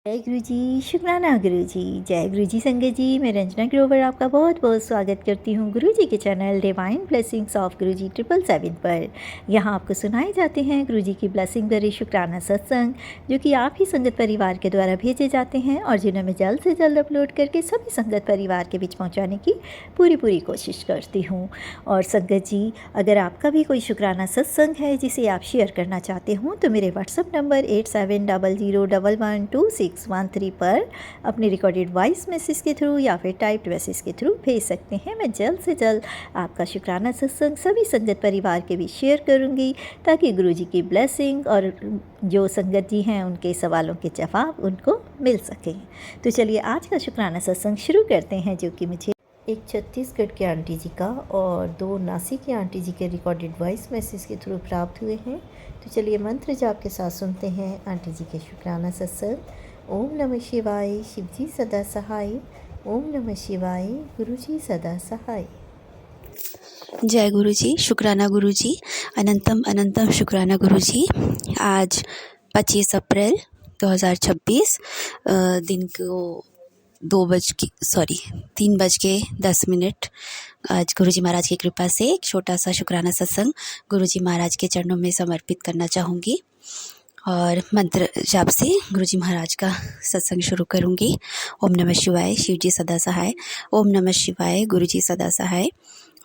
जय गुरु जी, शुक्राना गुरु जी। जय गुरु जी संगत जी, मैं रंजना ग्रोवर आपका बहुत बहुत स्वागत करती हूँ गुरु जी के चैनल डिवाइन ब्लेसिंग्स ऑफ गुरु जी 777 पर। यहाँ आपको सुनाए जाते हैं गुरु जी की ब्लेसिंग भरे शुक्राना सत्संग, जो कि आप ही संगत परिवार के द्वारा भेजे जाते हैं और जिन्हें मैं जल्द से जल्द अपलोड करके सभी संगत परिवार के बीच पहुँचाने की पूरी कोशिश करती हूँ। और संगत जी, अगर आपका भी कोई शुक्राना सत्संग है जिसे आप शेयर करना चाहते हो तो मेरे व्हाट्सअप नंबर 8700112613 पर अपने रिकॉर्डेड वॉइस मैसेज के थ्रू या फिर टाइप्ड मैसेज के थ्रू भेज सकते हैं। मैं जल्द से जल्द आपका शुक्राना सत्संग सभी संगत परिवार के बीच शेयर करूंगी, ताकि गुरु जी की ब्लेसिंग और जो संगत जी हैं उनके सवालों के जवाब उनको मिल सकें। तो चलिए आज का शुक्राना सत्संग शुरू करते हैं, जो कि मुझे एक छत्तीसगढ़ के आंटी जी का और 2 नासिक के आंटी जी के रिकॉर्डेड वॉइस मैसेज के थ्रू प्राप्त हुए हैं। तो चलिए मंत्र जाप के साथ सुनते हैं आंटी जी के शुक्राना सत्संग। ओम नमः शिवाय, शिव जी सदा सहाय। ओम नमः शिवाय, गुरु जी सदा सहाय। जय गुरु जी, शुक्राना गुरु जी, अनंतम अनंतम शुक्राना गुरु जी। आज 25 अप्रैल 2026 दिन को 3:10 आज गुरु जी महाराज की कृपा से एक छोटा सा शुक्राना सत्संग गुरु जी महाराज के चरणों में समर्पित करना चाहूँगी और मंत्र जाप से गुरु जी महाराज का सत्संग शुरू करूँगी। ओम नमः शिवाय, शिव जी सदा सहाय। ओम नमः शिवाय, गुरु जी सदा सहाय।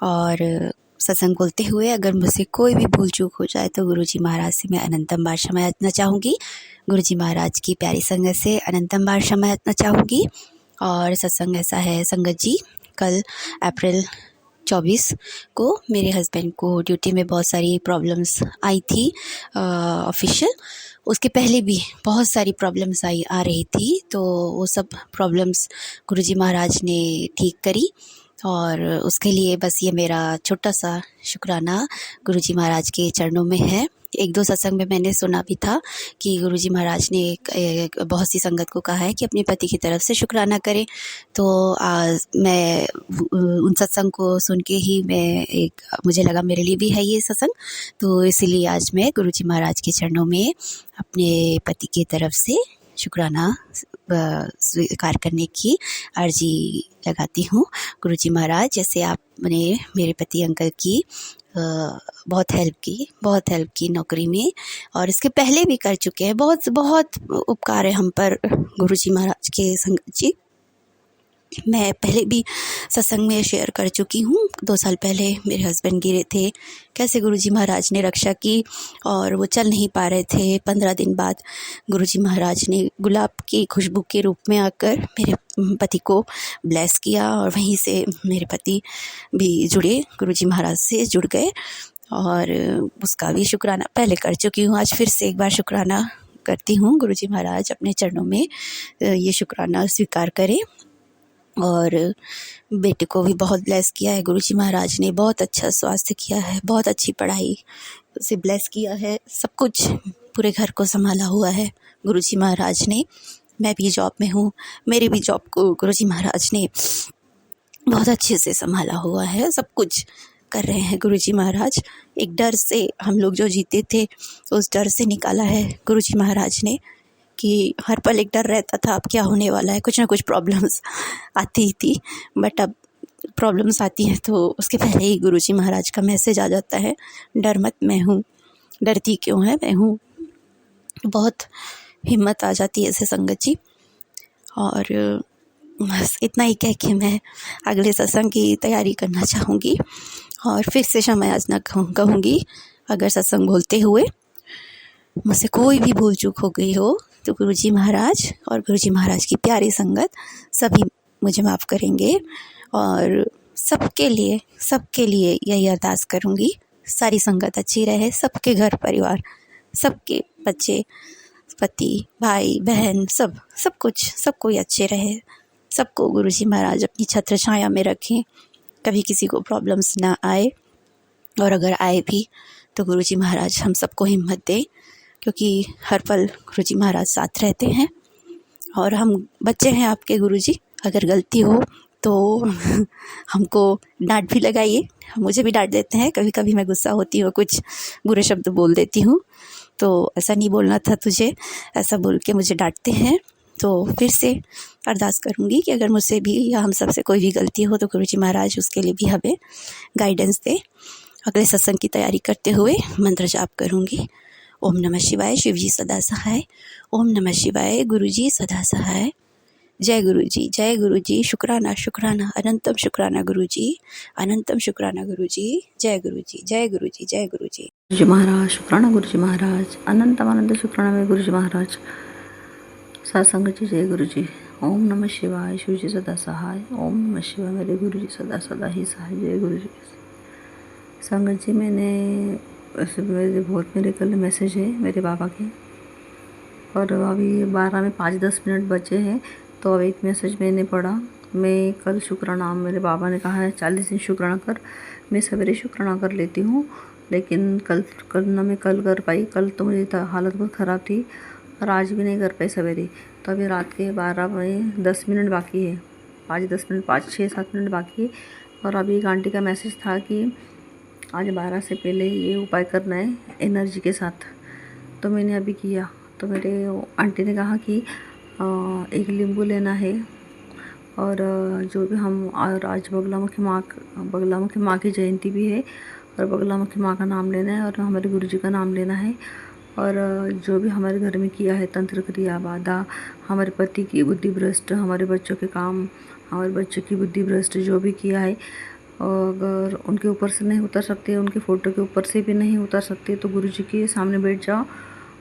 और सत्संग बोलते हुए अगर मुझसे कोई भी भूल चूक हो जाए तो गुरु जी महाराज से मैं अनंतम बार क्षमा याचना चाहूँगी। गुरु जी महाराज की प्यारी संगत से अनंतम बार क्षमा याचना चाहूँगी। और सत्संग ऐसा है संगत जी, कल अप्रैल 24 को मेरे हस्बैंड को ड्यूटी में बहुत सारी प्रॉब्लम्स आई थी ऑफिशियल। उसके पहले भी बहुत सारी प्रॉब्लम्स आ रही थी, तो वो सब प्रॉब्लम्स गुरुजी महाराज ने ठीक करी। और उसके लिए बस ये मेरा छोटा सा शुक्राना गुरुजी महाराज के चरणों में है। 1-2 सत्संग में मैंने सुना भी था कि गुरुजी महाराज ने बहुत सी संगत को कहा है कि अपने पति की तरफ से शुक्राना करें। तो मैं उन सत्संग को सुन के ही मुझे लगा मेरे लिए भी है ये सत्संग, तो इसीलिए आज मैं गुरुजी महाराज के चरणों में अपने पति की तरफ से शुक्राना स्वीकार करने की अर्जी लगाती हूँ। गुरुजी महाराज, जैसे आपने मेरे पति अंकल की बहुत हेल्प की नौकरी में, और इसके पहले भी कर चुके हैं। बहुत उपकार है हम पर गुरुजी महाराज के संगत जी। मैं पहले भी सत्संग में शेयर कर चुकी हूँ। 2 साल पहले मेरे हस्बैंड गिरे थे, कैसे गुरुजी महाराज ने रक्षा की और वो चल नहीं पा रहे थे। 15 दिन बाद गुरुजी महाराज ने गुलाब की खुशबू के रूप में आकर मेरे पति को ब्लेस किया और वहीं से मेरे पति भी गुरुजी महाराज से जुड़ गए। और उसका भी शुक्राना पहले कर चुकी हूँ, आज फिर से एक बार शुक्राना करती हूँ। गुरुजी महाराज अपने चरणों में ये शुक्राना स्वीकार करें। और बेटे को भी बहुत ब्लेस किया है गुरुजी महाराज ने, बहुत अच्छा स्वास्थ्य किया है, बहुत अच्छी पढ़ाई से ब्लेस किया है, सब कुछ पूरे घर को संभाला हुआ है गुरुजी महाराज ने। मैं भी जॉब में हूँ, मेरी भी जॉब को गुरुजी महाराज ने बहुत अच्छे से संभाला हुआ है। सब कुछ कर रहे हैं गुरुजी महाराज। एक डर से हम लोग जो जीते थे, उस डर से निकाला है गुरुजी महाराज ने कि हर पल एक डर रहता था अब क्या होने वाला है, कुछ ना कुछ प्रॉब्लम्स आती ही थी। बट अब प्रॉब्लम्स आती हैं तो उसके पहले ही गुरुजी महाराज का मैसेज आ जाता है, डर मत, मैं हूँ, डरती क्यों है, मैं हूँ। बहुत हिम्मत आ जाती है ऐसे संगत जी। और बस इतना ही कह के मैं अगले सत्संग की तैयारी करना चाहूँगी और फिर से क्षमा याचना कहूँगी। अगर सत्संग बोलते हुए मुझसे कोई भी भूल चूक हो गई हो तो गुरुजी महाराज और गुरुजी महाराज की प्यारी संगत सभी मुझे माफ़ करेंगे। और सबके लिए यही अरदास करूँगी, सारी संगत अच्छी रहे, सबके घर परिवार, सबके बच्चे, पति, भाई बहन, सब कोई अच्छे रहे। सबको गुरुजी महाराज अपनी छत्र छाया में रखें, कभी किसी को प्रॉब्लम्स ना आए, और अगर आए भी तो गुरुजी महाराज हम सबको हिम्मत दें, क्योंकि हर पल गुरुजी महाराज साथ रहते हैं। और हम बच्चे हैं आपके गुरुजी, अगर गलती हो तो हमको डांट भी लगाइए। मुझे भी डांट देते हैं, कभी कभी मैं गुस्सा होती हूँ, कुछ बुरे शब्द बोल देती हूँ, तो ऐसा नहीं बोलना था तुझे, ऐसा बोल के मुझे डांटते हैं। तो फिर से अरदास करूँगी कि अगर मुझसे भी या हम सब से कोई भी गलती हो तो गुरुजी महाराज उसके लिए भी हमें गाइडेंस दें। अगले सत्संग की तैयारी करते हुए मंत्र जाप करूँगी। ओम नमः शिवाय, शिव जी सदा सहाय। ओम नमः शिवाय, गुरु जी सदा सहाय। जय गुरु जी, शुक्राना शुक्राना, अनंतम शुक्राना गुरु जी, अनंतम शुक्राना गुरु जी। जय गुरु जी, जय गुरु जी, जय गुरु जी। गुरु जी महाराज, शुक्राना गुरु जी महाराज, अनंत आनंद शुक्राना मेरे गुरु जी महाराज। सत्संग जी, जय गुरु जी। ओम नमः शिवाय, शिव जी सदा सहाय। ओम नमः शिवाय, मेरे गुरु जी सदा सदा ही सहाय। जय गुरु जी। संगत जी, मेरे कल मैसेज है मेरे बाबा के, और अभी 12 में 5-10 मिनट बचे हैं। तो अब एक मैसेज मैंने पढ़ा। मैं कल शुक्राना, मेरे बाबा ने कहा है 40 दिन शुक्राना कर। मैं सवेरे शुक्राना कर लेती हूँ, लेकिन कल ना मैं कल कर पाई। कल तो मेरी हालत बहुत ख़राब थी और आज भी नहीं कर पाई सवेरे। तो अभी रात के 12 बजे 10 मिनट बाकी है, 5-10 मिनट, 5-6-7 मिनट बाकी है। और अभी एक आंटी का मैसेज था कि आज 12 से पहले ये उपाय करना है एनर्जी के साथ। तो मैंने अभी किया। तो मेरे आंटी ने कहा कि एक नींबू लेना है, और जो भी हम, और आज बगलामुखी माँ की जयंती भी है, और बगलामुखी माँ का नाम लेना है और हमारे गुरुजी का नाम लेना है। और जो भी हमारे घर में किया है तंत्र क्रिया बाधा, हमारे पति की बुद्धि भ्रष्ट, हमारे बच्चों के काम, हमारे बच्चों की बुद्धि भ्रष्ट जो भी किया है, अगर उनके ऊपर से नहीं उतर सकते, उनके फ़ोटो के ऊपर से भी नहीं उतर सकते, तो गुरुजी के सामने बैठ जाओ,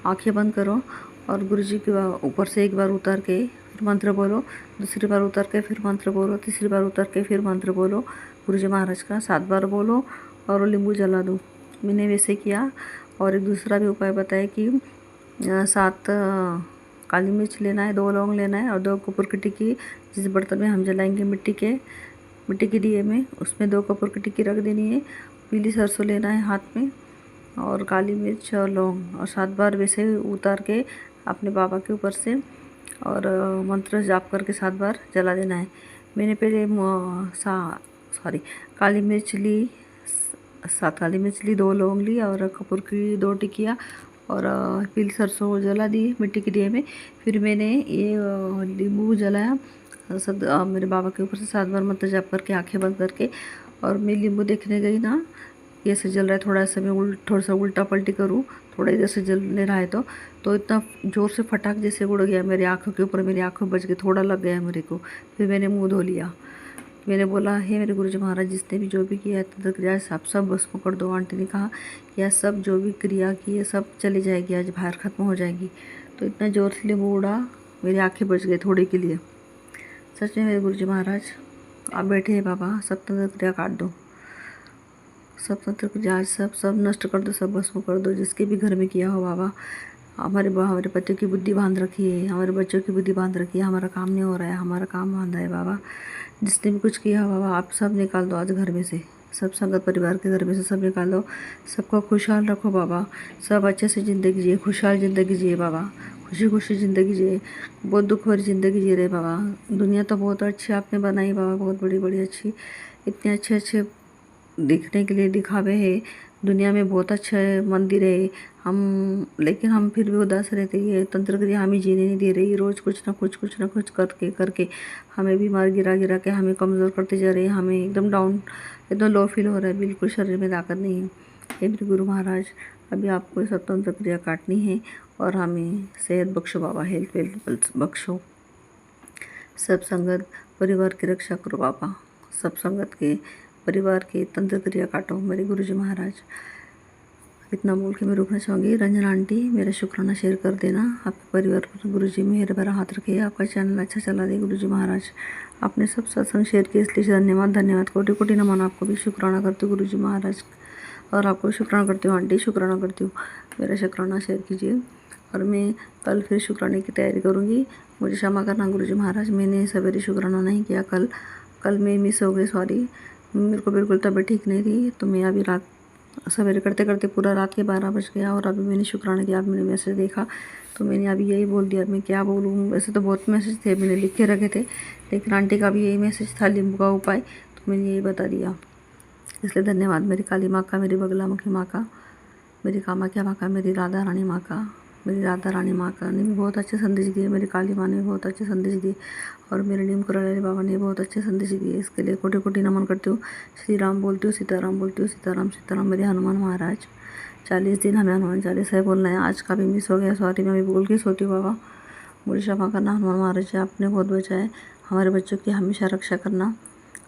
आंखें बंद करो और गुरुजी के ऊपर से एक बार उतर के फिर मंत्र बोलो, दूसरी बार उतर के फिर मंत्र बोलो, तीसरी बार उतर के फिर मंत्र बोलो गुरुजी महाराज का 7 बार बोलो और नींबू जला दो। मैंने वैसे किया। और एक दूसरा भी उपाय बताया कि 7 काली मिर्च लेना है, 2 लौंग लेना है और 2 कपूर की टिक्की, जिस बर्तन में हम जलाएंगे मिट्टी के दिए में, उसमें 2 कपूर की टिक्की रख देनी है। पीली सरसों लेना है हाथ में, और काली मिर्च और लौंग, और 7 बार वैसे उतार के अपने बाबा के ऊपर से और मंत्र जाप करके 7 बार जला देना है। मैंने पहले काली मिर्च ली, 7 काली मिर्च ली, 2 लौंग ली और कपूर की 2 टिक्कियाँ और पीली सरसों जला दी मिट्टी के दिए में। फिर मैंने ये नींबू जलाया मेरे बाबा के ऊपर से 7 बार मंत्र जाप करके आंखें बंद करके। और मैं नींबू देखने गई ना, कैसे जल रहा है, थोड़ा सा मैं थोड़ा सा उल्टा पलटी करूँ, थोड़ा इधर से जलने रहा है तो इतना ज़ोर से फटाक जैसे उड़ गया मेरी आँखों के ऊपर, मेरी आँखों बच गई, थोड़ा लग गया मेरे को। फिर मैंने मुंह धो लिया। मैंने बोला, हे मेरे गुरुजी महाराज, जिसने भी जो भी किया है तंत्र क्रिया सब भस्म कर दो। आंटी ने कहा कि आज सब जो भी क्रिया की है सब चली जाएगी, आज बाहर ख़त्म हो जाएगी। तो इतना ज़ोर से वो उड़ा, मेरी आँखें बच गई थोड़ी के लिए। सच में मेरे गुरुजी महाराज आप बैठे हैं बाबा, सब तंत्र क्रिया काट दो, सब तंत्र क्रिया सब नष्ट कर दो, सब भस्म कर दो, जिसके भी घर में किया हो बाबा। हमारे पतियों की बुद्धि बांध रखी है, हमारे बच्चों की बुद्धि बांध रखी है, हमारा काम नहीं हो रहा है, हमारा काम बांधा है बाबा। जिसने भी कुछ किया हो बाबा, आप सब निकाल दो आज घर में से, सब संगत परिवार के घर में से सब निकाल दो। सबको खुशहाल रखो बाबा, सब अच्छे से ज़िंदगी जिए, खुशहाल ज़िंदगी जिए बाबा, खुशी खुशी ज़िंदगी जिए। बहुत दुख भरी ज़िंदगी जी रहे बाबा। दुनिया तो बहुत अच्छी आपने बनाई बाबा, बहुत बड़ी बड़ी अच्छी, इतने अच्छे दिखने के लिए दिखावे है। दुनिया में बहुत अच्छे मंदिर है लेकिन हम फिर भी उदास रहते हैं। ये तंत्र क्रिया हमें जीने नहीं दे रही। रोज़ कुछ ना कुछ करके हमें बीमार गिरा के हमें कमज़ोर करते जा रहे हैं। हमें एकदम डाउन, एकदम लो फील हो रहा है, बिल्कुल शरीर में ताकत नहीं है। हे मेरे गुरु महाराज, अभी आपको सब तंत्र क्रिया काटनी है और हमें सेहत बख्शो बाबा, हेल्थ वेल्थ बख्शो। सब संगत परिवार की रक्षा करो बाबा, सब संगत के परिवार के तंत्र क्रिया काटो मेरे गुरुजी महाराज। इतना बोल के मैं रुकना चाहूँगी। रंजना आंटी, मेरा शुक्राना शेयर कर देना। आपके परिवार पर गुरुजी मेहर भरा हाथ रखे, आपका चैनल अच्छा चला दे गुरुजी महाराज। आपने सब सत्संग शेयर किया, इसलिए धन्यवाद। कोटि कोटि नमन, आपको भी शुक्राना करती हूँ गुरुजी महाराज, और आपको शुक्राना करती हूँ आंटी, शुक्राना करती हूँ। मेरा शुक्राना शेयर कीजिए और मैं कल फिर शुक्राने की तैयारी करूँगी। मुझे क्षमा करना गुरुजी महाराज, मैंने सवेरे शुक्राना नहीं किया। कल मैं मिस हो गई, सॉरी। मेरे को बिल्कुल तबीयत ठीक नहीं थी, तो मैं अभी रात सवेरे करते पूरा रात के 12 बज गया और अभी मैंने शुक्राना किया। मैंने मैसेज देखा तो मैंने अभी यही बोल दिया। मैं क्या बोलूँ, वैसे तो बहुत मैसेज थे, मैंने लिख के रखे थे, लेकिन आंटी का भी यही मैसेज था नींबू का उपाय, तो मैंने यही बता दिया। इसलिए धन्यवाद मेरी काली माँ का, मेरी बगलामुखी माँ का, मेरी कामाख्या माँ का, मेरी राधा रानी माँ का, मेरी राधा रानी माँ का ने भी बहुत अच्छे संदेश दिए, मेरी काली माँ ने भी बहुत अच्छे संदेश दिए और मेरे नीम करौली बाबा ने बहुत अच्छे संदेश दिए। इसके लिए कोटि कोटि नमन करती हूँ। श्री राम बोलती हूँ, सीताराम बोलती हूँ, सीताराम सीताराम। मेरे हनुमान महाराज 40 दिन हमें हनुमान चालीसा है बोलना है। आज का भी मिस हो गया, सॉरी, मैं भी बोल के सोती हूँ बाबा। मुझे क्षमा करना हनुमान महाराज, आपने बहुत बचाए। हमारे बच्चों की हमेशा रक्षा करना,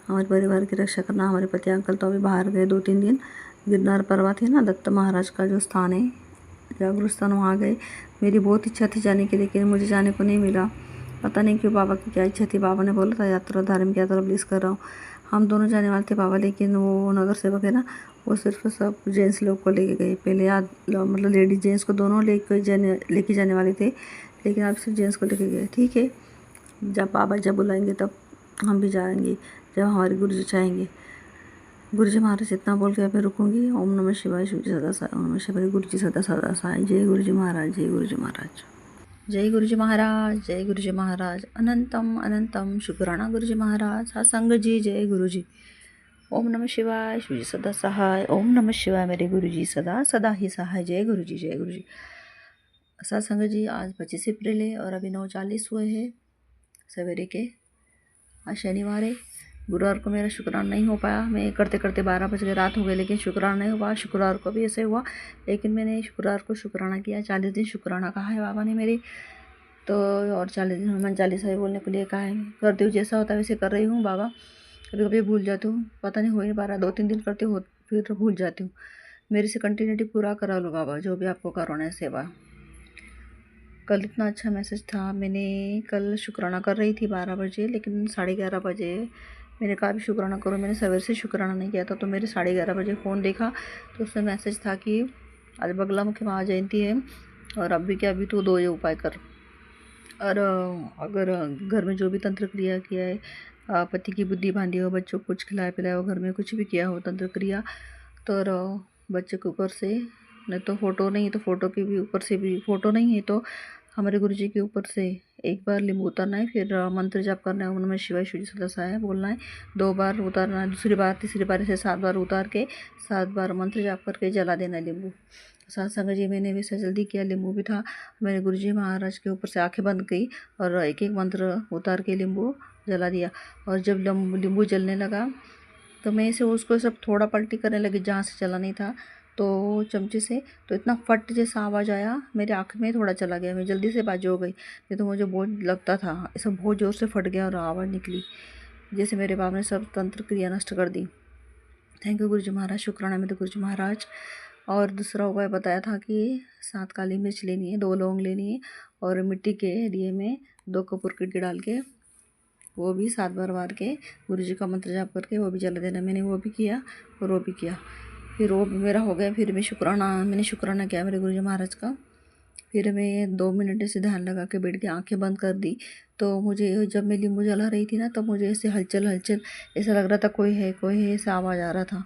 हमारे परिवार की रक्षा करना। हमारे पति अंकल तो अभी बाहर गए 2-3 दिन। गिरनार पर्वत है ना, दत्त महाराज का जो स्थान है, जागरूक स्थान, वहाँ गए। मेरी बहुत इच्छा थी जाने की, लेकिन मुझे जाने को नहीं मिला। पता नहीं क्यों, बाबा की क्या इच्छा थी। बाबा ने बोला था यात्रा, धार्मिक यात्रा प्लीज़ कर रहा हूँ। हम दोनों जाने वाले थे बाबा, लेकिन वो नगर सेवक है ना, वो सिर्फ सब जेंट्स लोग को लेके गए। पहले मतलब लेडीज जेंट्स को दोनों लेके जाने वाले थे, लेकिन अब सिर्फ जेंट्स को लेके गए। ठीक है, जब बाबा जब बुलाएंगे तब हम भी जाएंगे, जब हमारे गुरु जी चाहेंगे। गुरु जी महाराज इतना बोल के मैं रुकूंगी। ओम नमः शिवाय, शिव जी सदा सहाय। ओम नमः शिवाय, गुरु जी सदा सदा सहाय। जय गुरु जी महाराज, जय गुरु जी महाराज, जय गुरु जी महाराज, जय गुरु जी महाराज। अनंतम अनंतम शुक्राना गुरु जी महाराज। सत्संग जी, जय गुरु जी। ओम नमः शिवाय, शिव जी सदा सहाय। ओम नमः शिवाय, मेरे गुरु जी सदा सदा ही सहाय। जय गुरु जी, जय गुरु जी। सत्संग जी, आज 25 अप्रैल है और अभी 9:40 हुए हैं सवेरे के। आज शनिवार है। गुरुवार को मेरा शुक्राना नहीं हो पाया, मैं करते करते 12 बज गए, रात हो गई, लेकिन शुक्राना नहीं हुआ। शुक्रवार को भी ऐसे हुआ, लेकिन मैंने शुक्रवार को शुक्राना किया। 40 दिन शुक्राना कहा है बाबा ने मेरे तो, और 40 दिन हनुमान चालीसा भी बोलने के लिए कहा है। करती हूँ, जैसा होता है वैसे कर रही हूँ बाबा। कभी कभी भूल जाती हूँ, पता नहीं हो ही नहीं पा रहा। 2-3 दिन करती हूँ फिर भूल जाती हूँ। मेरे से कंटिन्यूटी पूरा करा लो बाबा, जो भी आपको करवाना है सेवा। कल इतना अच्छा मैसेज था, मैंने कल शुक्राना कर रही थी 12 बजे, लेकिन 11:30 बजे मैंने कहा भी शुक्राना करो। मैंने सवेर से शुक्राना नहीं किया था, तो मेरे 11:30 बजे फ़ोन देखा तो उसमें मैसेज था कि आज बगलामुखी महा जयंती है और अभी क्या, अभी तो 2 ये उपाय कर। और अगर घर में जो भी तंत्र क्रिया किया है, पति की बुद्धि बांधी हो, बच्चों को कुछ खिलाया पिलाया हो, घर में कुछ भी किया हो तंत्र क्रिया, तो बच्चे के ऊपर से, नहीं तो फ़ोटो नहीं है तो फ़ोटो के भी ऊपर से भी, फ़ोटो नहीं है तो हमारे गुरु जी के ऊपर से एक बार नींबू उतारना है, फिर मंत्र जाप करना है, ओम नमः शिवाय, शिव जी सदा सहाय बोलना है। 2 बार उतारना है, दूसरी बार तीसरी बार ऐसे 7 बार उतार के 7 बार मंत्र जाप करके जला देना है नींबू। सत्संग जी, मैंने वैसे जल्दी किया, नींबू भी था। मेरे गुरु जी महाराज के ऊपर से आंखें बंद की और एक एक मंत्र उतार के नींबू जला दिया। और जब नींबू जलने लगा तो मैं इसे उसको सब थोड़ा पलटी करने लगी, जहाँ से चला नहीं था तो चमचे से, तो इतना फट जैसा आवाज़ आया, मेरे आँख में थोड़ा चला गया। मैं जल्दी से बाजू हो गई, नहीं तो मुझे बहुत लगता था। ऐसा बहुत ज़ोर से फट गया और आवाज़ निकली, जैसे मेरे बाप ने सब तंत्र क्रिया नष्ट कर दी। थैंक यू गुरु जी महाराज, शुक्राना मेरे गुरु जी महाराज। और दूसरा उपाय बताया था कि 7 काली मिर्च लेनी है, 2 लौंग लेनी है और मिट्टी के दिए में 2 कपूर की डाल के वो भी 7 बार के गुरु जी का मंत्र जाप करके वो भी जला देना। मैंने वो भी किया और वो भी किया, फिर वो भी मेरा हो गया। फिर मैंने शुक्राना किया मेरे गुरु जी महाराज का। फिर मैं 2 मिनट से ध्यान लगा के बैठ के आंखें बंद कर दी। तो मुझे जब मैं नींबू जला रही थी ना, तब मुझे ऐसे हलचल ऐसा लग रहा था कोई है ऐसा आवाज़ आ रहा था।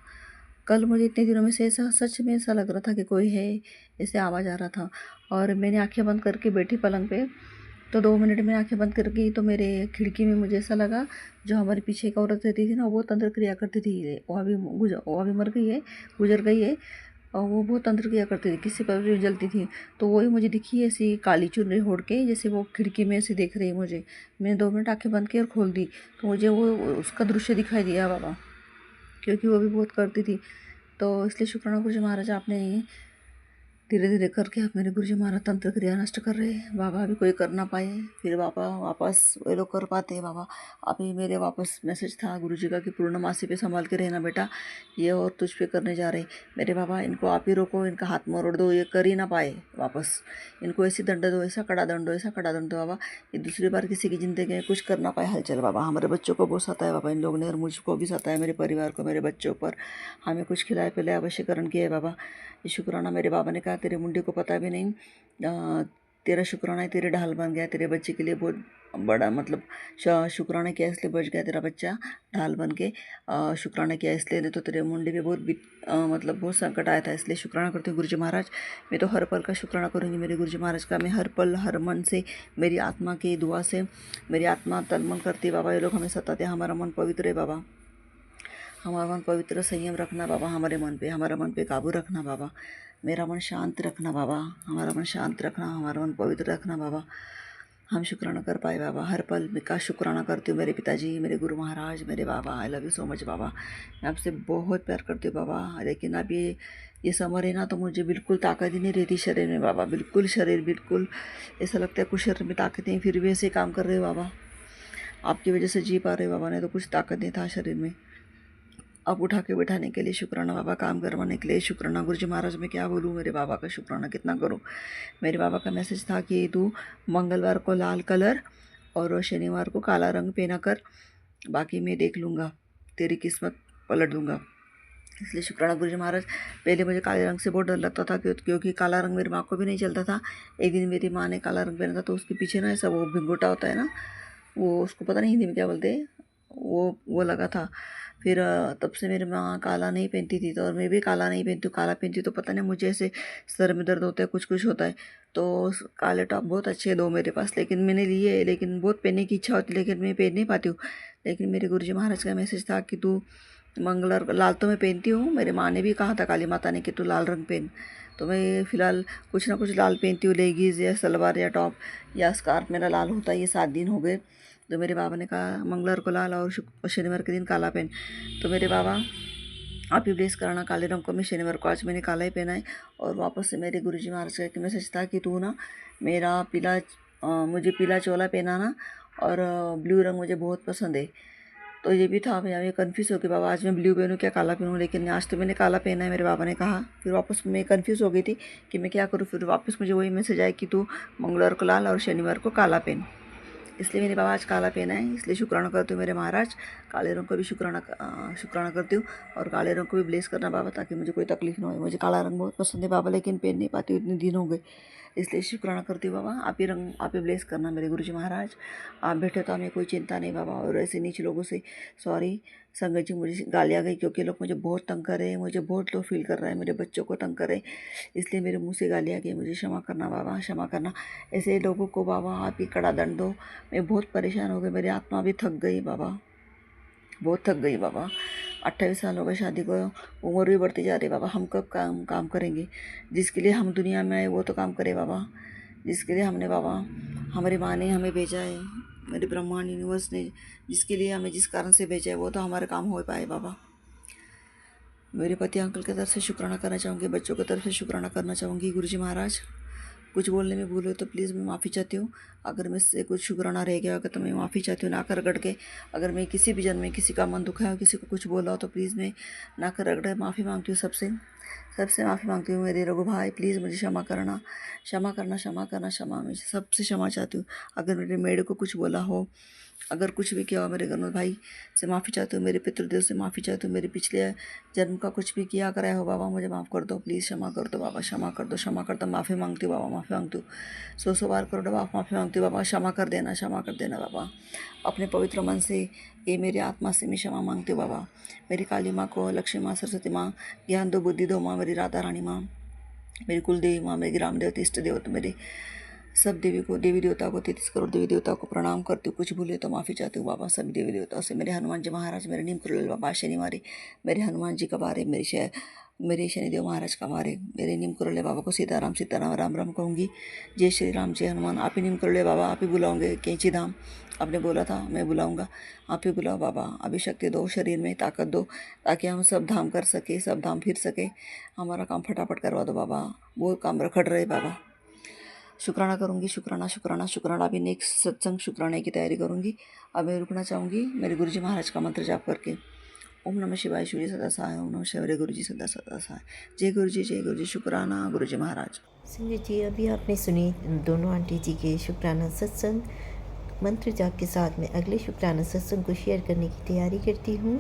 कल मुझे इतने दिनों में से ऐसा सच में ऐसा लग रहा था कि कोई है, ऐसे आवाज़ आ रहा था। और मैंने आंखें बंद करके बैठी पलंग पे, तो 2 मिनट में आंखें बंद कर गई तो मेरे खिड़की में मुझे ऐसा लगा, जो हमारे पीछे एक औरत रहती थी ना, वो तंत्र क्रिया करती थी। वो अभी मर गई है, गुजर गई है। और वो बहुत तंत्र क्रिया करती थी, किसी पर भी जलती थी। तो वही मुझे दिखी ऐसी काली चुनरी ओढ़ के, जैसे वो खिड़की में ऐसे देख रही है मुझे। मैंने 2 मिनट आंखें बंद की और खोल दी, तो मुझे वो उसका दृश्य दिखाई दिया बाबा, क्योंकि वो भी बहुत करती थी। तो इसलिए शुक्राना गुरु जी महाराज, आपने धीरे धीरे करके आप मेरे गुरु जी महाराज तंत्र क्रिया नष्ट कर रहे हैं बाबा। अभी कोई कर ना पाए, फिर बाबा वापस वो लोग कर पाते हैं बाबा। अभी मेरे वापस मैसेज था गुरु जी का कि पूर्णमासी पे संभाल के रहना बेटा, ये और तुझ पे करने जा रहे मेरे बाबा। इनको आप ही रोको, इनका हाथ मरोड़ दो, ये कर ही ना पाए वापस। इनको ऐसी दंड दो, ऐसा कड़ा दंड दो, ऐसा कड़ा दंड दो बाबा, ये दूसरी बार किसी की ज़िंदगी में कुछ कर ना पाए हलचल बाबा। हमारे बच्चों को बहुत सताया बाबा इन लोगों ने, और मुझको भी सताया, मेरे परिवार को, मेरे बच्चों पर। हमें कुछ खिलाए पिलाए वशीकरण किया है बाबा। ये शुक्राना मेरे बाबा ने कहा, तेरे मुंडे को पता भी नहीं, तेरा शुक्राना है, तेरे ढाल बन गया, तेरे बच्चे के लिए बहुत बड़ा, मतलब शुक्राना किया इसलिए बच गया तेरा बच्चा, ढाल बन के शुक्राना किया इसलिए, नहीं तो तेरे मुंडे पे बहुत मतलब बहुत संकट आया था। इसलिए शुक्राना करती हूँ गुरु जी महाराज। मैं तो हर पल का शुक्राना करूँगी मेरे गुरु जी महाराज का। मैं हर पल हर मन से, मेरी आत्मा की दुआ से मेरी आत्मा तलमल करती है बाबा। ये लोग हमें सताते, हमारा मन पवित्र है बाबा, हमारा मन पवित्र संयम रखना बाबा, हमारे मन पे, हमारा मन पे काबू रखना बाबा। मेरा मन शांत रखना बाबा, हमारा मन शांत रखना, हमारा मन पवित्र रखना बाबा। हम शुक्राना कर पाए बाबा, हर पल मैं का शुक्राना करती हूँ मेरे पिताजी, मेरे गुरु महाराज, मेरे बाबा। I love you so much बाबा, मैं आपसे बहुत प्यार करती हूँ बाबा। लेकिन अब ये समर है ना, तो मुझे बिल्कुल ताकत ही नहीं रहती शरीर में बाबा, बिल्कुल शरीर बिल्कुल ऐसा लगता है कुछ शरीर में ताकत नहीं, फिर भी ऐसे काम कर रहे हो बाबा, आपकी वजह से जी पा रहे हो बाबा, नहीं तो कुछ ताकत नहीं था शरीर में। अब उठा के बैठाने के लिए शुक्राना बाबा, काम करवाने के लिए शुक्राना। गुरुजी महाराज मैं क्या बोलूँ, मेरे बाबा का शुक्राना कितना करूँ। मेरे बाबा का मैसेज था कि तू मंगलवार को लाल कलर और शनिवार को काला रंग पहना कर, बाकी मैं देख लूँगा, तेरी किस्मत पलट दूँगा। इसलिए शुक्राना गुरुजी महाराज। पहले मुझे काले रंग से बहुत डर लगता था क्योंकि काला रंग मेरी माँ को भी नहीं चलता था। एक दिन मेरी माँ ने काला रंग पहना था, तो उसके पीछे ना ऐसा वो भिंगोटा होता है ना, वो उसको पता नहीं हिंदी में क्या बोलते हैं, वो लगा था। फिर तब से मेरी माँ काला नहीं पहनती थी, तो और मैं भी काला नहीं पहनती हूँ। काला पहनती तो पता नहीं मुझे ऐसे सर में दर्द होता है, कुछ कुछ होता है। तो काले टॉप बहुत अच्छे हैं दो मेरे पास, लेकिन मैंने लिए, लेकिन बहुत पहनने की इच्छा होती, लेकिन मैं पहन नहीं पाती हूँ। लेकिन मेरे गुरुजी महाराज का मैसेज था कि तू मंगलवार लाल तो मैं पहनती हूँ, मेरे माँ ने भी कहा था काली माता ने कि तू लाल रंग पहन, तो मैं फ़िलहाल कुछ ना कुछ लाल पहनती हूँ, लेगीज़ या सलवार या टॉप या स्कार्फ मेरा लाल होता है। ये 7 दिन हो गए, तो मेरे बाबा ने कहा मंगलवार को लाल और शनिवार के दिन काला पहन। तो मेरे बाबा आप ही ब्लेस कराना काले रंग को, मैं शनिवार को आज मैंने काला ही पहना है। और वापस से मेरे गुरुजी महाराज का एक मैसेज था कि तू ना मेरा मुझे पीला चोला पहनाना, और ब्लू रंग मुझे बहुत पसंद है। तो ये भी था, भैया मैं कन्फ्यूज़ हो गई बाबा आज मैं ब्लू पहनूँ क्या काला पहनूँ, लेकिन आज तो मैंने काला पहना है, मेरे बाबा ने कहा। फिर वापस मैं कन्फ्यूज़ हो गई थी कि मैं क्या करूँ, फिर वापस मुझे वही मैसेज आया कि तू मंगलवार को लाल और शनिवार को काला पहन। इसलिए मेरे बाबा आज काला पहना है, इसलिए शुक्राना करती हूँ मेरे महाराज। काले रंग को भी शुक्राना करती हूँ, और काले रंग को भी ब्लेस करना बाबा, ताकि मुझे कोई तकलीफ ना हो। मुझे काला रंग बहुत पसंद है बाबा, लेकिन पहन नहीं पाती हूँ, इतने दिन हो गए, इसलिए शुक्राना करती हूँ बाबा। आप ही ब्लेस करना मेरे गुरुजी महाराज। आप बैठे तो हमें कोई चिंता नहीं बाबा। और ऐसे नीचे लोगों से सॉरी संगत जी, मुझे गालियाँ गई क्योंकि लोग मुझे बहुत तंग कर रहे हैं, मुझे बहुत लो फील कर रहा है, मेरे बच्चों को तंग कर रहे हैं, इसलिए मेरे मुंह से गालियाँ गई, मुझे क्षमा करना बाबा, क्षमा करना। ऐसे लोगों को बाबा आप ही कड़ा दंड दो। मैं बहुत परेशान हो गई, मेरी आत्मा भी थक गई बाबा, बहुत थक गई बाबा। 28 साल हो गए शादी को, उम्र भी बढ़ती जा रही बाबा। हम कब काम करेंगे, जिसके लिए हम दुनिया में आए वो तो काम करे बाबा, जिसके लिए हमने बाबा, हमारी माँ ने हमें भेजा है, मेरे ब्रह्मांड यूनिवर्स ने जिसके लिए हमें जिस कारण से भेजा है वो तो हमारे काम हो पाए बाबा। मेरे पति अंकल की तरफ से शुक्राना करना चाहूँगी, बच्चों की तरफ से शुक्राना करना चाहूँगी। गुरुजी महाराज कुछ बोलने में भूल हो तो प्लीज़ मैं माफ़ी चाहती हूँ। अगर मुझसे कुछ शुक्राना रह गया होगा तो मैं माफ़ी चाहती हूँ, ना कर रगड़ के। अगर मैं किसी भी जन्म में किसी का मन दुखाया हो, किसी को कुछ बोला हो, तो प्लीज़ मैं ना कर रगड़ माफ़ी मांगती हूँ सबसे माफ़ी मांगती हूँ। मेरे रघु भाई प्लीज़ मुझे क्षमा करना, क्षमा करना, क्षमा करना, क्षमा। मैं सबसे क्षमा चाहती हूँ। अगर मेरे मेड को कुछ बोला हो, अगर कुछ भी किया हो, मेरे गनोद भाई से माफ़ी चाहती हूँ, मेरे पितृदेव से माफ़ी चाहती हूँ। मेरे पिछले जन्म का कुछ भी किया कराया हो बाबा, मुझे माफ़ कर दो, प्लीज़ क्षमा कर दो बाबा, क्षमा कर दो, क्षमा कर दो। माफ़ी मांगती हूँ बाबा, माफ़ी मांगती हूँ। 100 बार करोड़ों बार माफ़ी मांगती हूँ बाबा, क्षमा कर देना, क्षमा कर देना बाबा। अपने पवित्र मन से ये मेरी आत्मा से मैं क्षमा मांगती हूँ बाबा। मेरी काली माँ को, लक्ष्मी माँ, सरस्वती माँ ज्ञान दो, बुद्धि दो माँ, मेरी राधा रानी माँ, मेरी कुलदेवी माँ, मेरी ग्राम देवता, इष्ट देवता, मेरे सब देवी देवता को 33 करोड़ देवी देवता को प्रणाम करती हूँ। कुछ भूले तो माफ़ी चाहती हूँ बाबा सभी देवी देवताओं से। मेरे हनुमान जी महाराज, मेरे नीम करोल बाबा शनिवारी, मेरे हनुमान जी का बारे, मेरे शनिदेव महाराज का बारे, मेरे नीम करोले बाबा को सीताराम सीताराम राम राम कहूँगी। जय श्री राम, जय हनुमान। आप ही नीम करोले बाबा, आप ही बुलाओगे। कैंची धाम आपने बोला था, मैं बुलाऊँगा, आप ही बुलाओ बाबा। अभी शक्ति दो, शरीर में ताकत दो, ताकि हम सब धाम कर सके, सब धाम फिर सके। हमारा काम फटाफट करवा दो बाबा, बहुत काम रखड़ रहे बाबा। शुक्राना करूँगी, शुक्राना शुक्राना शुक्राना। अभी नेक्स्ट सत्संग शुक्राने की तैयारी करूँगी। अब मैं रुकना चाहूँगी मेरे गुरुजी महाराज का मंत्र जाप करके। ओम नमः शिवाय, शिव सदा सहाय। ओम नमः शिवाय, गुरुजी सदा सदा सहाय। जय गुरुजी, जय गुरुजी। शुक्राना गुरुजी महाराज। संजय जी, अभी आपने सुनी दोनों आंटी जी के शुक्राना सत्संग। मंत्र जाप के साथ में अगले शुक्राना सत्संग को शेयर करने की तैयारी करती हूँ।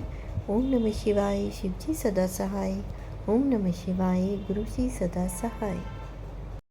ओम नमः शिवाय, शिव जी सदा सहाय। ओम नमः शिवाय, गुरु जी सदा सहाय।